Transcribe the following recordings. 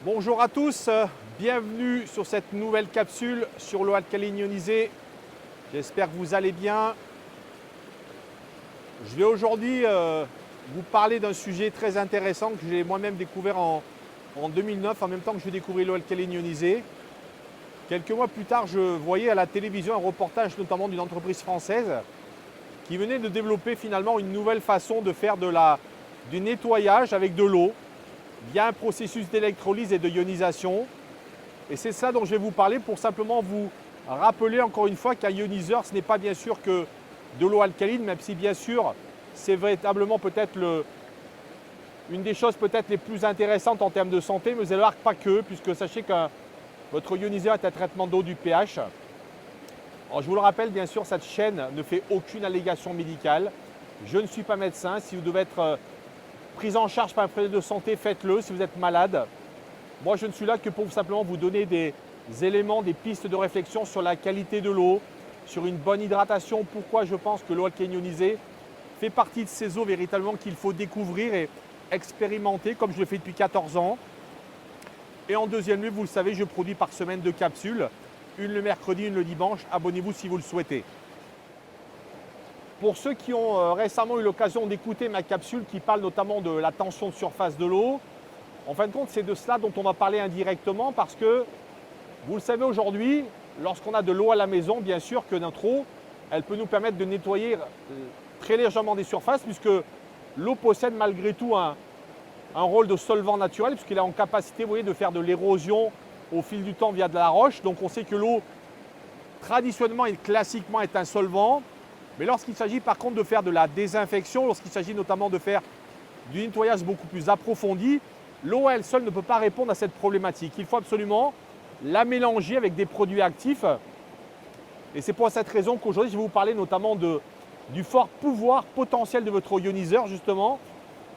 Bonjour à tous, bienvenue sur cette nouvelle capsule sur l'eau alcaline ionisée. J'espère que vous allez bien. Je vais aujourd'hui vous parler d'un sujet très intéressant que j'ai moi-même découvert en 2009, en même temps que je découvrais l'eau alcaline ionisée. Quelques mois plus tard, je voyais à la télévision un reportage notamment d'une entreprise française qui venait de développer finalement une nouvelle façon de faire du nettoyage avec de l'eau via un processus d'électrolyse et de ionisation. Et c'est ça dont je vais vous parler pour simplement vous rappeler encore une fois qu'un ioniseur, ce n'est pas bien sûr que de l'eau alcaline, même si bien sûr c'est véritablement peut-être une des choses peut-être les plus intéressantes en termes de santé, mais vous allez voir que pas que, puisque sachez que votre ioniseur est un traitement d'eau du pH. Alors, je vous le rappelle, bien sûr, cette chaîne ne fait aucune allégation médicale. Je ne suis pas médecin. Si vous devez être prise en charge par un professionnel de santé, faites-le si vous êtes malade. Moi, je ne suis là que pour simplement vous donner des éléments, des pistes de réflexion sur la qualité de l'eau, sur une bonne hydratation. Pourquoi je pense que l'eau alcaline ionisée fait partie de ces eaux véritablement qu'il faut découvrir et expérimenter, comme je le fais depuis 14 ans. Et en deuxième lieu, vous le savez, je produis par semaine 2 capsules, une le mercredi, une le dimanche. Abonnez-vous si vous le souhaitez. Pour ceux qui ont récemment eu l'occasion d'écouter ma capsule qui parle notamment de la tension de surface de l'eau, en fin de compte, c'est de cela dont on va parler indirectement parce que, vous le savez aujourd'hui, lorsqu'on a de l'eau à la maison, bien sûr que notre eau, elle peut nous permettre de nettoyer très légèrement des surfaces puisque l'eau possède malgré tout un rôle de solvant naturel puisqu'il est en capacité, vous voyez, de faire de l'érosion au fil du temps via de la roche. Donc on sait que l'eau, traditionnellement et classiquement, est un solvant. Mais lorsqu'il s'agit par contre de faire de la désinfection, lorsqu'il s'agit notamment de faire du nettoyage beaucoup plus approfondi, l'eau à elle seule ne peut pas répondre à cette problématique. Il faut absolument la mélanger avec des produits actifs. Et c'est pour cette raison qu'aujourd'hui, je vais vous parler notamment du fort pouvoir potentiel de votre ioniseur, justement,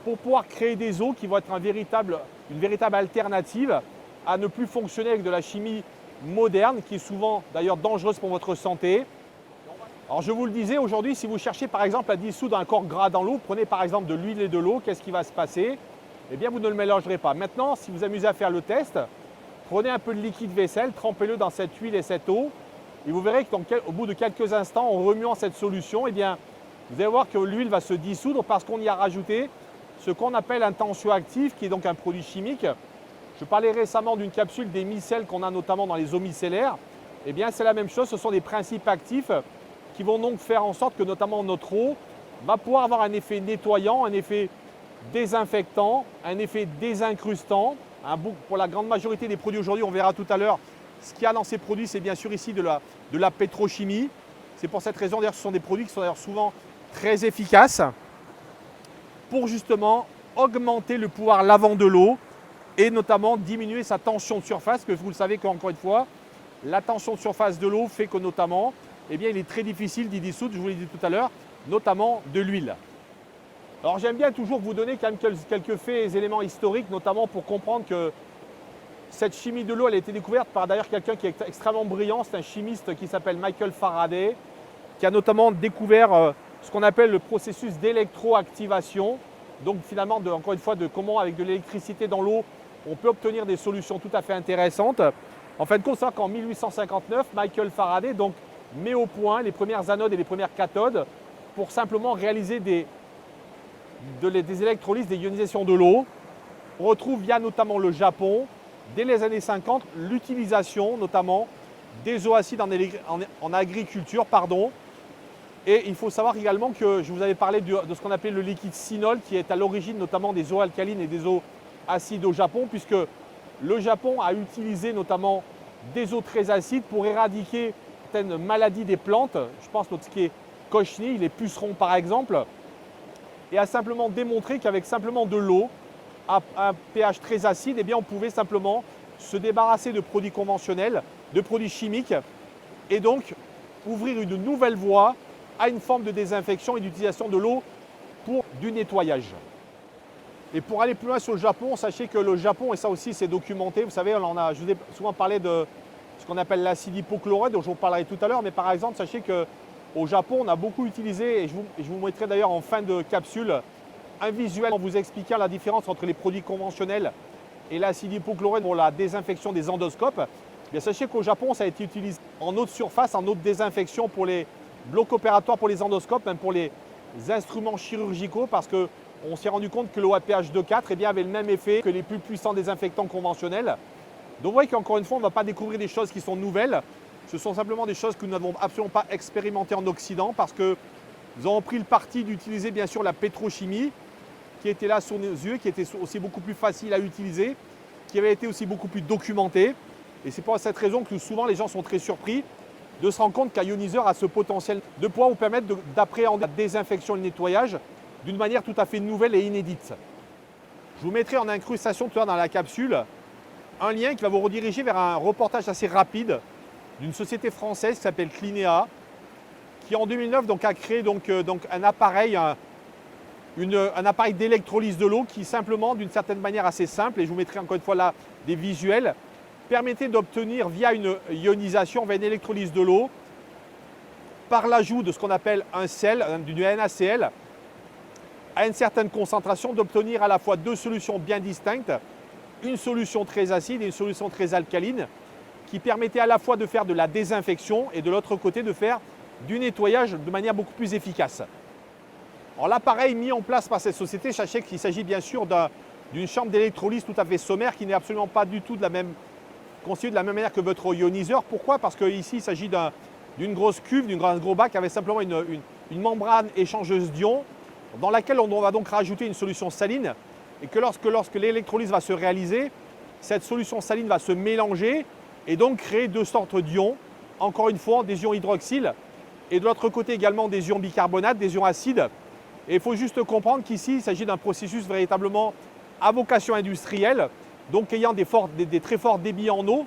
pour pouvoir créer des eaux qui vont être une véritable alternative à ne plus fonctionner avec de la chimie moderne, qui est souvent d'ailleurs dangereuse pour votre santé. Alors je vous le disais, aujourd'hui, si vous cherchez par exemple à dissoudre un corps gras dans l'eau, prenez par exemple de l'huile et de l'eau, qu'est-ce qui va se passer? Eh bien, vous ne le mélangerez pas. Maintenant, si vous amusez à faire le test, prenez un peu de liquide vaisselle, trempez-le dans cette huile et cette eau, et vous verrez qu'au bout de quelques instants, en remuant cette solution, eh bien, vous allez voir que l'huile va se dissoudre parce qu'on y a rajouté ce qu'on appelle un tensioactif, qui est donc un produit chimique. Je parlais récemment d'une capsule des micelles qu'on a notamment dans les eaux micellaires. Eh bien, c'est la même chose, ce sont des principes actifs qui vont donc faire en sorte que notamment notre eau va pouvoir avoir un effet nettoyant, un effet désinfectant, un effet désincrustant. Pour la grande majorité des produits aujourd'hui, on verra tout à l'heure, ce qu'il y a dans ces produits, c'est bien sûr ici de la pétrochimie. C'est pour cette raison, d'ailleurs, ce sont des produits qui sont d'ailleurs souvent très efficaces pour justement augmenter le pouvoir lavant de l'eau et notamment diminuer sa tension de surface, parce que vous le savez qu'encore une fois, la tension de surface de l'eau fait que notamment, eh bien, il est très difficile d'y dissoudre, je vous l'ai dit tout à l'heure, notamment de l'huile. Alors j'aime bien toujours vous donner quand même quelques faits et éléments historiques, notamment pour comprendre que cette chimie de l'eau, elle a été découverte par d'ailleurs quelqu'un qui est extrêmement brillant, c'est un chimiste qui s'appelle Michael Faraday, qui a notamment découvert ce qu'on appelle le processus d'électroactivation. Donc finalement, encore une fois, de comment avec de l'électricité dans l'eau, on peut obtenir des solutions tout à fait intéressantes. En fin de compte, c'est qu'en 1859, Michael Faraday donc, met au point les premières anodes et les premières cathodes pour simplement réaliser des électrolyses, des ionisations de l'eau. On retrouve via notamment le Japon, dès les années 50, l'utilisation notamment des eaux acides en agriculture. Et il faut savoir également que je vous avais parlé de ce qu'on appelait le liquide Synol, qui est à l'origine notamment des eaux alcalines et des eaux acides au Japon, puisque le Japon a utilisé notamment des eaux très acides pour éradiquer certaines maladies des plantes. Je pense à ce qui est cochenille, les pucerons par exemple, et a simplement démontré qu'avec simplement de l'eau à un pH très acide, eh bien, on pouvait simplement se débarrasser de produits conventionnels, de produits chimiques, et donc ouvrir une nouvelle voie à une forme de désinfection et d'utilisation de l'eau pour du nettoyage. Et pour aller plus loin sur le Japon, sachez que le Japon, et ça aussi c'est documenté, vous savez, je vous ai souvent parlé de ce qu'on appelle l'acide hypochlorite, dont je vous parlerai tout à l'heure, mais par exemple, sachez qu'au Japon, on a beaucoup utilisé, et je vous mettrai d'ailleurs en fin de capsule, un visuel en vous expliquant la différence entre les produits conventionnels et l'acide hypochloré pour la désinfection des endoscopes. Eh bien, sachez qu'au Japon, ça a été utilisé en eau de surface, en eau de désinfection pour les blocs opératoires, pour les endoscopes, même pour les instruments chirurgicaux, parce qu'on s'est rendu compte que l'eau à pH de 4 eh bien, avait le même effet que les plus puissants désinfectants conventionnels. Donc vous voyez qu'encore une fois, on ne va pas découvrir des choses qui sont nouvelles. Ce sont simplement des choses que nous n'avons absolument pas expérimentées en Occident, parce que nous avons pris le parti d'utiliser bien sûr la pétrochimie, qui était là sous nos yeux, qui était aussi beaucoup plus facile à utiliser, qui avait été aussi beaucoup plus documentée. Et c'est pour cette raison que souvent les gens sont très surpris de se rendre compte qu'un ioniseur a ce potentiel de pouvoir vous permettre d'appréhender la désinfection et le nettoyage d'une manière tout à fait nouvelle et inédite. Je vous mettrai en incrustation tout à l'heure dans la capsule un lien qui va vous rediriger vers un reportage assez rapide d'une société française qui s'appelle Clinea, qui en 2009 a créé un appareil, un appareil d'électrolyse de l'eau qui simplement, d'une certaine manière assez simple, et je vous mettrai encore une fois là des visuels, permettait d'obtenir via une ionisation, via une électrolyse de l'eau, par l'ajout de ce qu'on appelle un sel, du NaCl, à une certaine concentration, d'obtenir à la fois deux solutions bien distinctes, une solution très acide et une solution très alcaline, qui permettait à la fois de faire de la désinfection et de l'autre côté de faire du nettoyage de manière beaucoup plus efficace. Alors l'appareil mis en place par cette société, sachez qu'il s'agit bien sûr d'une chambre d'électrolyse tout à fait sommaire qui n'est absolument pas du tout conçue de la même manière que votre ioniseur. Pourquoi? Parce qu'ici il s'agit d'une grosse cuve, d'un gros bac avec simplement une membrane échangeuse d'ions dans laquelle on va donc rajouter une solution saline et que lorsque l'électrolyse va se réaliser, cette solution saline va se mélanger et donc créer deux sortes d'ions, encore une fois des ions hydroxyle et de l'autre côté également des ions bicarbonate, des ions acides. Et il faut juste comprendre qu'ici il s'agit d'un processus véritablement à vocation industrielle, donc ayant des très forts débits en eau.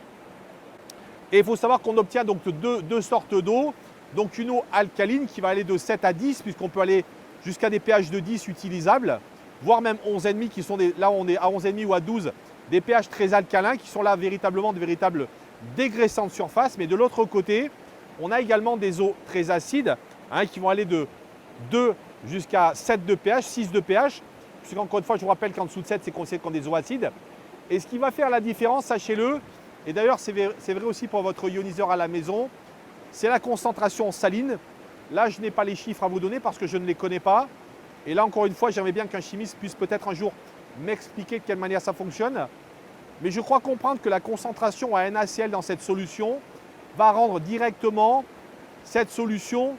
Et il faut savoir qu'on obtient donc deux sortes d'eau, donc une eau alcaline qui va aller de 7 à 10 puisqu'on peut aller jusqu'à des pH de 10 utilisables, voire même 11,5 qui sont là on est à 11,5 ou à 12, des pH très alcalins qui sont là véritablement de véritables dégraissants de surface. Mais de l'autre côté, on a également des eaux très acides qui vont aller de 2 jusqu'à 7 de pH, 6 de pH, puisqu'encore une fois je vous rappelle qu'en dessous de 7 c'est considéré comme des eaux acides. Et ce qui va faire la différence, sachez-le, et d'ailleurs c'est vrai aussi pour votre ioniseur à la maison, c'est la concentration saline. Là je n'ai pas les chiffres à vous donner parce que je ne les connais pas. Et là encore une fois j'aimerais bien qu'un chimiste puisse peut-être un jour m'expliquer de quelle manière ça fonctionne. Mais je crois comprendre que la concentration à NaCl dans cette solution va rendre directement cette solution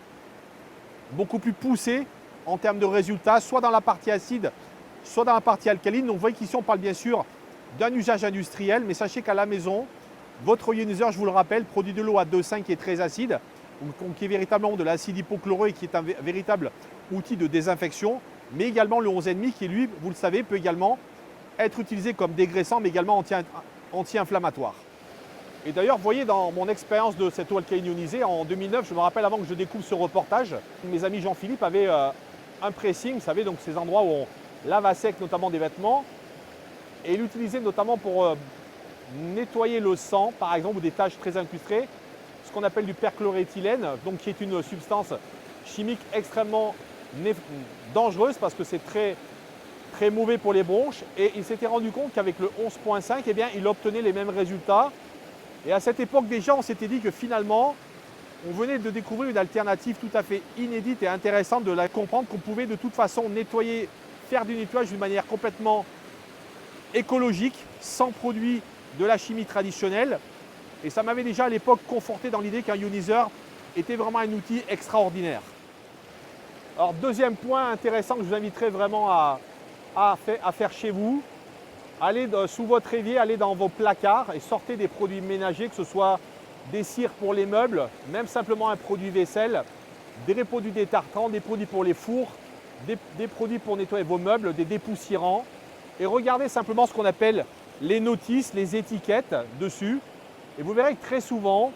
beaucoup plus poussée en termes de résultats, soit dans la partie acide, soit dans la partie alcaline. Donc vous voyez qu'ici on parle bien sûr d'un usage industriel, mais sachez qu'à la maison, votre ioniseur, je vous le rappelle, produit de l'eau à 2,5 qui est très acide, qui est véritablement de l'acide hypochloré qui est un véritable outil de désinfection, mais également le 11,5 qui lui, vous le savez, peut également être utilisé comme dégraissant, mais également anti-inflammatoire. Et d'ailleurs, vous voyez, dans mon expérience de cette eau alcaline ionisée, en 2009, je me rappelle avant que je découvre ce reportage, mes amis Jean-Philippe avaient un pressing, vous savez, donc ces endroits où on lave à sec notamment des vêtements, et il l'utilisait notamment pour nettoyer le sang, par exemple, ou des taches très incrustées, ce qu'on appelle du perchloréthylène, donc qui est une substance chimique extrêmement dangereuse parce que c'est très mauvais pour les bronches. Et il s'était rendu compte qu'avec le 11,5, eh bien, il obtenait les mêmes résultats. Et à cette époque déjà, on s'était dit que finalement, on venait de découvrir une alternative tout à fait inédite et intéressante de la comprendre, qu'on pouvait de toute façon nettoyer, faire du nettoyage d'une manière complètement écologique, sans produits de la chimie traditionnelle. Et ça m'avait déjà à l'époque conforté dans l'idée qu'un ioniseur était vraiment un outil extraordinaire. Alors deuxième point intéressant que je vous inviterai vraiment à faire chez vous, allez sous votre évier, allez dans vos placards et sortez des produits ménagers, que ce soit des cires pour les meubles, même simplement un produit vaisselle, des produits détartrants, des produits pour les fours, des produits pour nettoyer vos meubles, des dépoussiérants. Et regardez simplement ce qu'on appelle les notices, les étiquettes dessus. Et vous verrez que très souvent,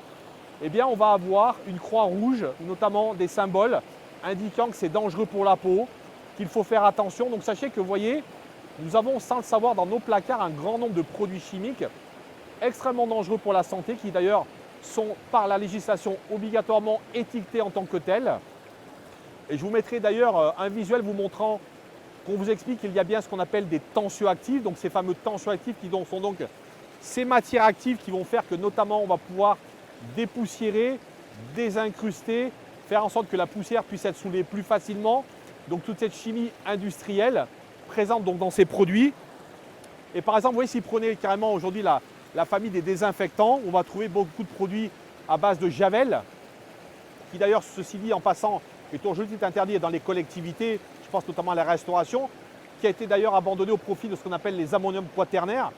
eh bien, on va avoir une croix rouge, notamment des symboles indiquant que c'est dangereux pour la peau, qu'il faut faire attention. Donc sachez que, vous voyez, nous avons sans le savoir dans nos placards un grand nombre de produits chimiques extrêmement dangereux pour la santé, qui d'ailleurs sont par la législation obligatoirement étiquetés en tant que tels. Et je vous mettrai d'ailleurs un visuel vous montrant qu'on vous explique qu'il y a bien ce qu'on appelle des tensioactifs, donc ces fameux tensioactifs qui sont donc ces matières actives qui vont faire que notamment on va pouvoir dépoussiérer, désincruster, faire en sorte que la poussière puisse être soulevée plus facilement. Donc toute cette chimie industrielle présente donc dans ces produits. Et par exemple, vous voyez, si vous prenez carrément aujourd'hui la famille des désinfectants, on va trouver beaucoup de produits à base de javel, qui d'ailleurs, ceci dit en passant, est aujourd'hui interdit dans les collectivités, je pense notamment à la restauration, qui a été d'ailleurs abandonné au profit de ce qu'on appelle les ammoniums quaternaires,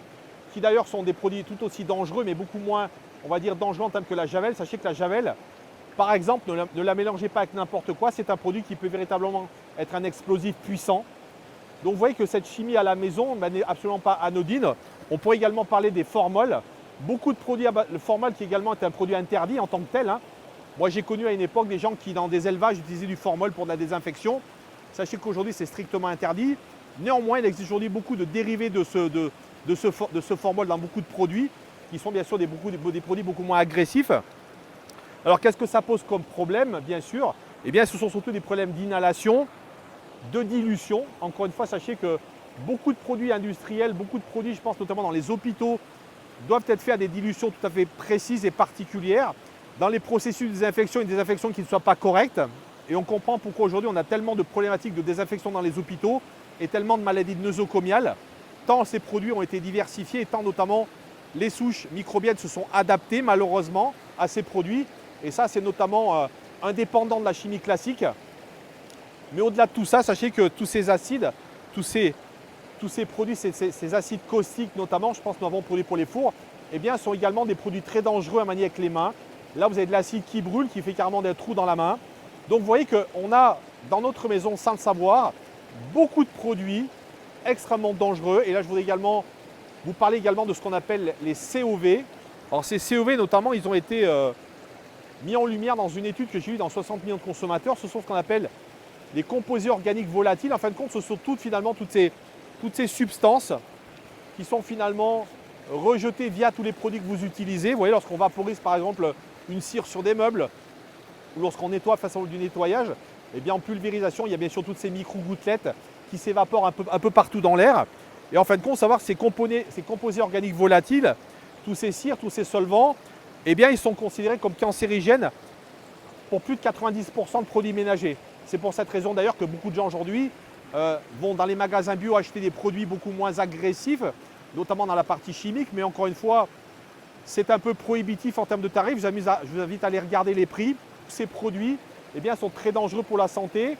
qui d'ailleurs sont des produits tout aussi dangereux, mais beaucoup moins, on va dire, dangereux en termes que la javel. Sachez que la javel, par exemple, ne la mélangez pas avec n'importe quoi, c'est un produit qui peut véritablement être un explosif puissant. Donc vous voyez que cette chimie à la maison n'est absolument pas anodine. On pourrait également parler des formols. Beaucoup de produits, le formol qui également est un produit interdit en tant que tel. Moi j'ai connu à une époque des gens qui dans des élevages utilisaient du formol pour de la désinfection. Sachez qu'aujourd'hui c'est strictement interdit. Néanmoins il existe aujourd'hui beaucoup de dérivés de ce formol dans beaucoup de produits qui sont bien sûr des produits beaucoup moins agressifs. Alors qu'est-ce que ça pose comme problème bien sûr? Eh bien ce sont surtout des problèmes d'inhalation, de dilution. Encore une fois, sachez que beaucoup de produits industriels, beaucoup de produits, je pense notamment dans les hôpitaux, doivent être faits à des dilutions tout à fait précises et particulières. Dans les processus de désinfection, une désinfection qui ne soit pas correcte. Et on comprend pourquoi aujourd'hui on a tellement de problématiques de désinfection dans les hôpitaux et tellement de maladies nosocomiales, tant ces produits ont été diversifiés et tant notamment les souches microbiennes se sont adaptées malheureusement à ces produits. Et ça, c'est notamment indépendant de la chimie classique. Mais au-delà de tout ça, sachez que tous ces acides, tous ces produits, ces acides caustiques notamment, je pense que nous avons produit pour les fours, eh bien, sont également des produits très dangereux à manier avec les mains. Là, vous avez de l'acide qui brûle, qui fait carrément des trous dans la main. Donc, vous voyez qu'on a dans notre maison, sans le savoir, beaucoup de produits extrêmement dangereux. Et là, je voudrais également vous parler également de ce qu'on appelle les COV. Alors, ces COV, notamment, ils ont été mis en lumière dans une étude que j'ai eue dans 60 millions de consommateurs. Ce sont ce qu'on appelle les composés organiques volatiles. En fin de compte, ce sont toutes ces substances qui sont finalement rejetées via tous les produits que vous utilisez. Vous voyez, lorsqu'on vaporise par exemple une cire sur des meubles ou lorsqu'on nettoie façon du nettoyage, eh bien en pulvérisation, il y a bien sûr toutes ces micro-gouttelettes qui s'évaporent un peu partout dans l'air. Et en fin de compte, savoir que ces composés organiques volatiles, tous ces cires, tous ces solvants, eh bien ils sont considérés comme cancérigènes pour plus de 90% de produits ménagers. C'est pour cette raison d'ailleurs que beaucoup de gens aujourd'hui vont dans les magasins bio acheter des produits beaucoup moins agressifs, notamment dans la partie chimique. Mais encore une fois, c'est un peu prohibitif en termes de tarifs. Je vous invite à aller regarder les prix. Ces produits eh bien, sont très dangereux pour la santé.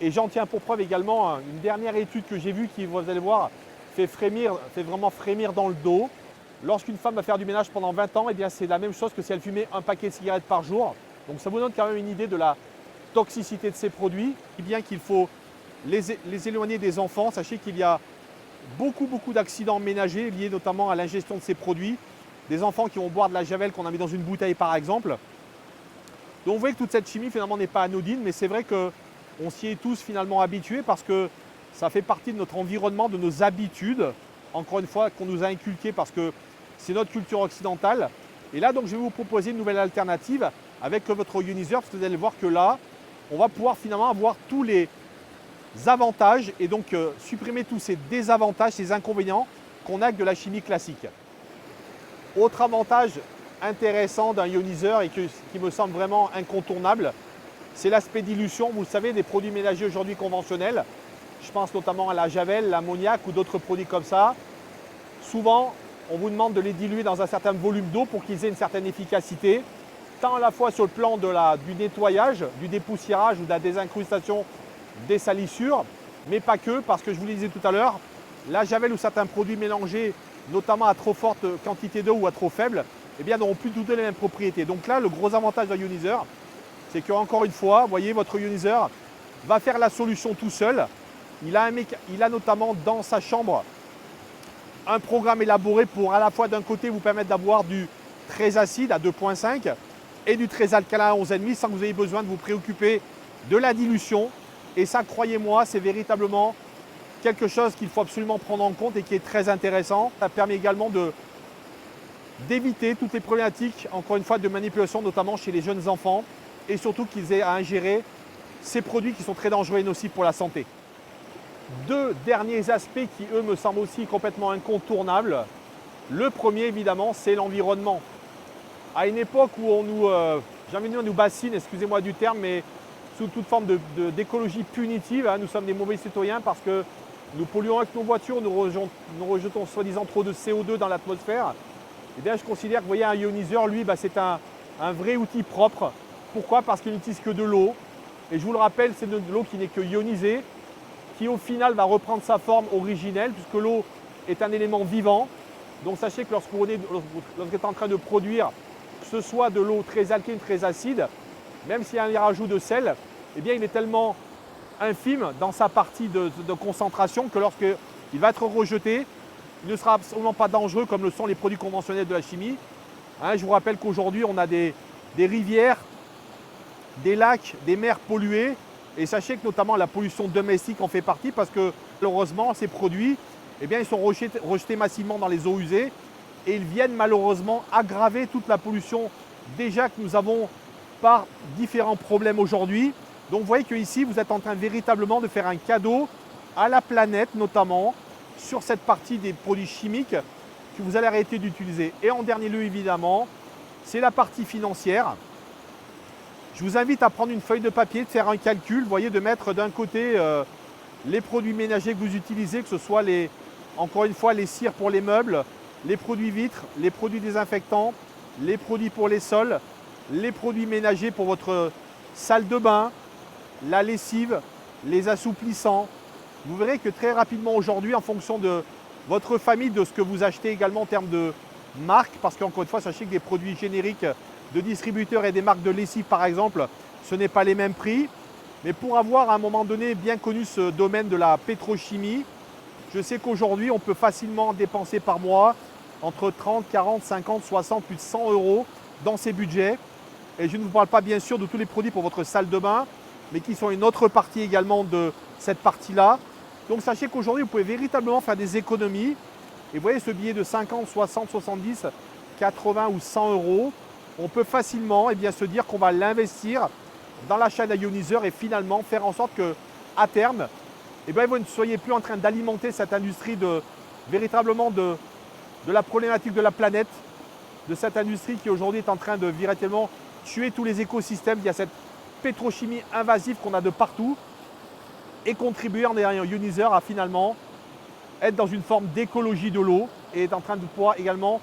Et j'en tiens pour preuve également une dernière étude que j'ai vue qui, vous allez voir, fait vraiment frémir dans le dos. Lorsqu'une femme va faire du ménage pendant 20 ans, eh bien, c'est la même chose que si elle fumait un paquet de cigarettes par jour. Donc ça vous donne quand même une idée de la toxicité de ces produits, et bien qu'il faut les éloigner des enfants. Sachez qu'il y a beaucoup d'accidents ménagers liés notamment à l'ingestion de ces produits. Des enfants qui vont boire de la javel qu'on a mis dans une bouteille par exemple. Donc vous voyez que toute cette chimie finalement n'est pas anodine, mais c'est vrai qu'on s'y est tous finalement habitués parce que ça fait partie de notre environnement, de nos habitudes, encore une fois qu'on nous a inculquées parce que c'est notre culture occidentale. Et là donc je vais vous proposer une nouvelle alternative avec votre ioniseur, parce que vous allez voir que là, on va pouvoir finalement avoir tous les avantages et donc supprimer tous ces désavantages, ces inconvénients qu'on a avec de la chimie classique. Autre avantage intéressant d'un ioniseur et qui me semble vraiment incontournable, c'est l'aspect dilution. Vous le savez, des produits ménagers aujourd'hui conventionnels, je pense notamment à la javel, l'ammoniac ou d'autres produits comme ça, souvent on vous demande de les diluer dans un certain volume d'eau pour qu'ils aient une certaine efficacité, tant à la fois sur le plan du nettoyage, du dépoussiérage ou de la désincrustation des salissures, mais pas que, parce que je vous le disais tout à l'heure, la javel ou certains produits mélangés, notamment à trop forte quantité d'eau ou à trop faible, eh bien, n'auront plus toutes les mêmes propriétés. Donc là, le gros avantage d'un ioniseur, c'est qu'encore une fois, vous voyez, votre ioniseur va faire la solution tout seul. Il a notamment dans sa chambre un programme élaboré pour à la fois d'un côté vous permettre d'avoir du très acide à 2,5 et du très alcalin à 11,5 sans que vous ayez besoin de vous préoccuper de la dilution. Et ça, croyez-moi, c'est véritablement quelque chose qu'il faut absolument prendre en compte et qui est très intéressant. Ça permet également d'éviter toutes les problématiques, encore une fois, de manipulation, notamment chez les jeunes enfants, et surtout qu'ils aient à ingérer ces produits qui sont très dangereux et nocifs pour la santé. deux derniers aspects qui, eux, me semblent aussi complètement incontournables. Le premier, évidemment, c'est l'environnement. À une époque où j'ai envie de dire, on nous bassine, excusez-moi du terme, mais sous toute forme d'écologie punitive, hein, nous sommes des mauvais citoyens parce que nous polluons avec nos voitures, nous rejetons soi-disant trop de CO2 dans l'atmosphère. Eh bien, je considère que, vous voyez, un ioniseur, lui, c'est un vrai outil propre. Pourquoi? Parce qu'il n'utilise que de l'eau. Et je vous le rappelle, c'est de l'eau qui n'est que ionisée, qui au final va reprendre sa forme originelle, puisque l'eau est un élément vivant. Donc sachez que lorsque vous êtes en train de produire, que ce soit de l'eau très alcaline, très acide, même s'il y a un rajout de sel, eh bien, il est tellement infime dans sa partie de concentration que lorsqu'il va être rejeté, il ne sera absolument pas dangereux comme le sont les produits conventionnels de la chimie. Hein, je vous rappelle qu'aujourd'hui, on a des rivières, des lacs, des mers polluées. Et sachez que notamment la pollution domestique en fait partie parce que malheureusement, ces produits, eh bien, ils sont rejetés massivement dans les eaux usées et ils viennent malheureusement aggraver toute la pollution déjà que nous avons par différents problèmes aujourd'hui. Donc vous voyez qu'ici, vous êtes en train véritablement de faire un cadeau à la planète, notamment sur cette partie des produits chimiques que vous allez arrêter d'utiliser. Et en dernier lieu, évidemment, c'est la partie financière. Je vous invite à prendre une feuille de papier, de faire un calcul, vous voyez, de mettre d'un côté les produits ménagers que vous utilisez, que ce soit encore une fois les cires pour les meubles, les produits vitres, les produits désinfectants, les produits pour les sols, les produits ménagers pour votre salle de bain, la lessive, les assouplissants. Vous verrez que très rapidement aujourd'hui, en fonction de votre famille, de ce que vous achetez également en termes de marque, parce qu'encore une fois, sachez que des produits génériques de distributeurs et des marques de lessive par exemple, ce n'est pas les mêmes prix. Mais pour avoir à un moment donné bien connu ce domaine de la pétrochimie, je sais qu'aujourd'hui on peut facilement dépenser par mois entre 30, 40, 50, 60, plus de 100 euros dans ces budgets. Et je ne vous parle pas bien sûr de tous les produits pour votre salle de bain, mais qui sont une autre partie également de cette partie-là. Donc sachez qu'aujourd'hui vous pouvez véritablement faire des économies. Et vous voyez ce billet de 50, 60, 70, 80 ou 100 euros, on peut facilement se dire qu'on va l'investir dans l'achat d'un ioniseur et finalement faire en sorte qu'à terme, vous ne soyez plus en train d'alimenter cette industrie véritablement de la problématique de la planète, de cette industrie qui aujourd'hui est en train de véritablement tuer tous les écosystèmes. Il y a cette pétrochimie invasive qu'on a de partout et contribuer en ayant un ioniseur à finalement être dans une forme d'écologie de l'eau et est en train de pouvoir également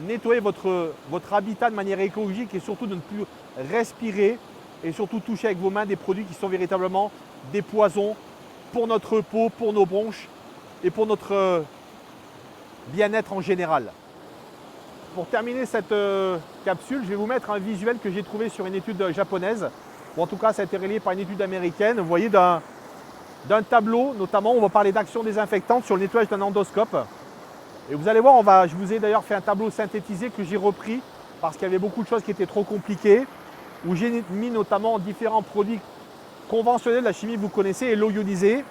nettoyer votre habitat de manière écologique et surtout de ne plus respirer et surtout toucher avec vos mains des produits qui sont véritablement des poisons pour notre peau, pour nos bronches et pour notre bien-être en général. Pour terminer cette capsule, je vais vous mettre un visuel que j'ai trouvé sur une étude japonaise, ou en tout cas ça a été relayé par une étude américaine. Vous voyez d'un tableau, notamment on va parler d'action désinfectante sur le nettoyage d'un endoscope. Et vous allez voir, je vous ai d'ailleurs fait un tableau synthétisé que j'ai repris parce qu'il y avait beaucoup de choses qui étaient trop compliquées, où j'ai mis notamment différents produits conventionnels de la chimie que vous connaissez et l'eau ionisée.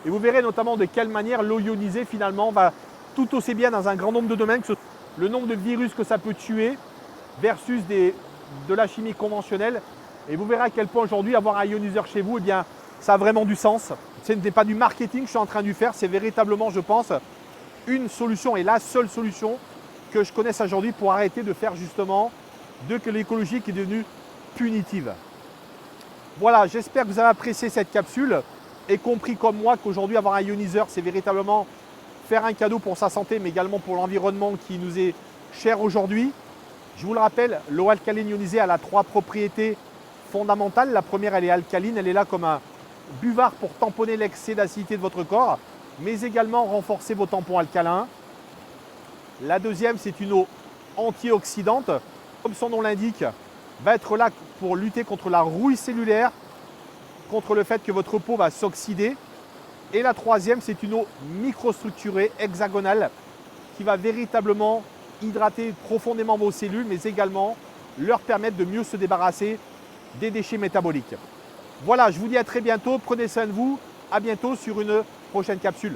Et vous verrez notamment de quelle manière l'eau ionisée finalement va tout aussi bien dans un grand nombre de domaines, que le nombre de virus que ça peut tuer versus de la chimie conventionnelle. Et vous verrez à quel point aujourd'hui avoir un ioniseur chez vous, ça a vraiment du sens. Ce n'est pas du marketing que je suis en train de faire, c'est véritablement, je pense, une solution et la seule solution que je connaisse aujourd'hui pour arrêter de faire justement de l'écologie qui est devenue punitive. Voilà, j'espère que vous avez apprécié cette capsule et compris comme moi qu'aujourd'hui avoir un ioniseur, c'est véritablement faire un cadeau pour sa santé, mais également pour l'environnement qui nous est cher aujourd'hui. Je vous le rappelle, l'eau alcaline ionisée a 3 propriétés fondamentales. La première, elle est alcaline, elle est là comme un buvard pour tamponner l'excès d'acidité de votre corps, mais également renforcer vos tampons alcalins. La deuxième, c'est une eau antioxydante. Comme son nom l'indique, va être là pour lutter contre la rouille cellulaire, contre le fait que votre peau va s'oxyder. Et la troisième, c'est une eau microstructurée, hexagonale, qui va véritablement hydrater profondément vos cellules, mais également leur permettre de mieux se débarrasser des déchets métaboliques. Voilà, je vous dis à très bientôt, prenez soin de vous, à bientôt sur une prochaine capsule.